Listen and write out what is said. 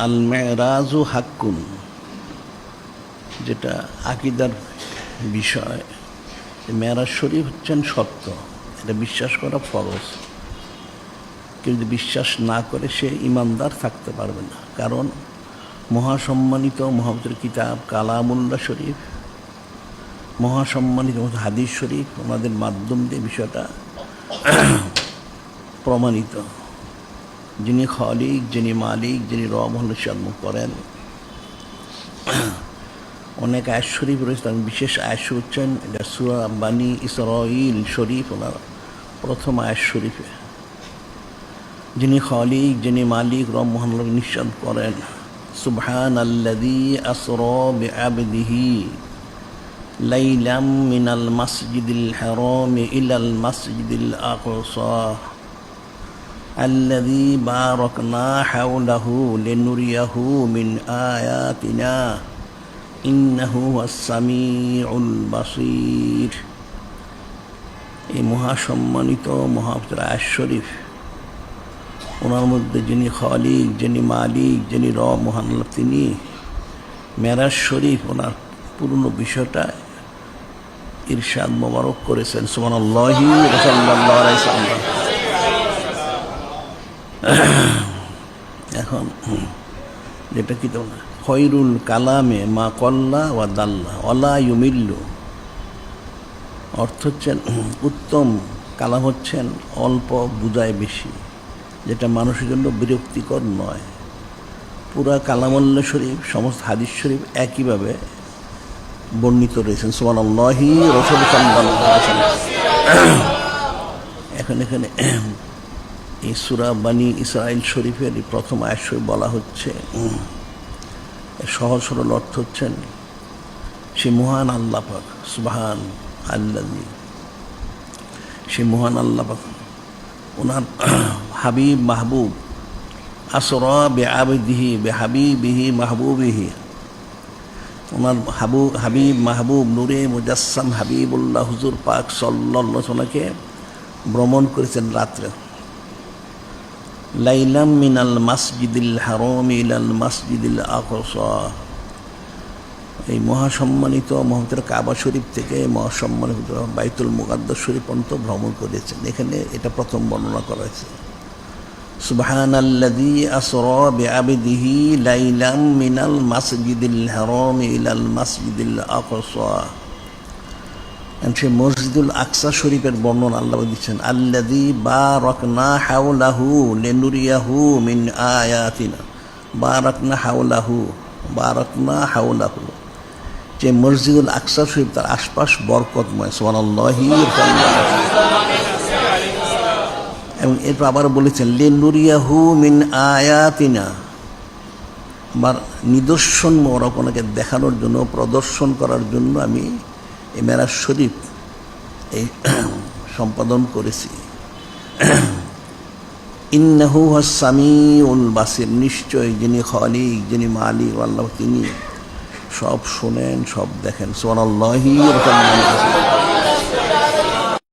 আল মেরাজু হাক্কুন, যেটা আকিদার বিষয়। মেরাজ শরীফ হচ্ছেন সত্য, এটা বিশ্বাস করা ফরজ। কেউ যদি বিশ্বাস না করে সে ইমানদার থাকতে পারবে না। কারণ মহাসম্মানিত মহাপবিত্র কিতাব কালামুল্লাহ শরীফ, মহাসম্মানিত হাদিস শরীফ, ওনাদের মাধ্যম দিয়ে বিষয়টা প্রমাণিত। যিনি খালিক, যিনি মালিক, যিনি রব হল জন্ম করেন। অনেক আয়াত শরীফ রয়েছে, তার বিশেষ আয়াত হচ্ছেন এটা সূরা বানী ইসরাঈল শরীফ, ওনার প্রথম আয়াত শরীফে যিনি খালিক, যিনি মালিক, রব মহান নিঃসন্দ করেন। সুবহানাল্লাযী আসরা বিআবদিহি লাইলাম মিনাল মাসজিদিল হারামি ইলাল মাসজিদিল আকসা আল্লাযী বারাকনা হাওলাহু লিনুরিয়াহু মিন আয়াতিনা ইন্নাহু হুয়াস সামিউল বাসীর। এই মহাসম্মানিত মহাপবিত্র আয়াত শরীফ, ওনার মধ্যে যিনি খালিক, যিনি মালিক, যিনি রব মহান আল্লাহ, তিনি মেরাজ শরীফ ওনার পুরনো বিষয়টা ইরশাদ মোবারক করেছেন। সুবহানাল্লাহি ওয়া সাল্লাল্লাহু আলাইহি ওয়াসাল্লাম। এখন যেটা কি তোমরা খয়রুল কালামে মা কল্লা ওয়া দাল্লা ওয়ালা ইউমিল্লু, অর্থ হচ্ছেন উত্তম কালাম হচ্ছেন অল্প বুঝায় বেশি, যেটা মানুষের জন্য বিরক্তিকর নয়। পুরা কালামুল্লাহ শরীফ, সমস্ত হাদিস শরীফ একইভাবে বর্ণিত রয়েছেন। সুবহানাল্লাহি রাসূল সাল্লাল্লাহু আলাইহি ওয়াসাল্লাম। এখন এখানে এই সূরা বানী ইসরাঈল শরীফের প্রথম আয়াত শরীফ বলা হচ্ছে, সহজ সরল অর্থ হচ্ছেন সে মহান আল্লাহ পাক, সুবহান আল্লাযী, সে মহান আল্লাহ পাক ওনার হাবিব মাহবুব আসরা বিআবদিহি বিহাবিবিহি মাহবুবিহি, ওনার হাবিব মাহবুব নূরে মুজাসসাম হাবিবুল্লাহ হুজুর পাক সাল্লাল্লাহু আলাইহি ওয়াসাল্লামকে ভ্রমণ করেছেন রাত্রে। লাইলাম মিনাল মাসজিদিল হারামি ইলাল মাসজিদিল আকসা, এই মহাসম্মানিত মহাপবিত্র কাবা শরীফ থেকে মহাসম্মানিত বাইতুল মুকাদ্দাস শরীফ পর্যন্ত ভ্রমণ করেছেন। এখানে এটা প্রথম বর্ণনা করা হয়েছে। সুবহানাল্লাযী আসরা বিআবদিহি লাইলাম মিনাল মাসজিদিল হারামি ইলাল মাসজিদিল আকসা, সে মসজিদুল আকসা শরীফের বর্ণনা আল্লাহ দিচ্ছেন। আল্লাযী বারাকনা হাওলাহু লিনুরিয়াহু মিন আয়াতিনা, বারাকনা হাওলাহু, বারাকনা হাওলাহু, যে মসজিদুল আকসা শরীফ তার আশপাশ বরকতময়। সুবহানাল্লাহি ওয়া সাল্লাম। এবং এরপর আবার বলেছেন লিনুরিয়াহু মিন আয়াতিনা, আমার নিদর্শন মোবারক ওনাকে দেখানোর জন্য, প্রদর্শন করার জন্য আমি এই মেরাজ শরীফ এই সম্পাদন করেছি। ইন্নাহু হুয়াস সামিউল বাসীর, নিশ্চয় যিনি খালিক, যিনি মালিক আল্লাহ, তিনি সব শোনেন, সব দেখেন। সুবহানাল্লাহি ওয়া বিহামদিহি।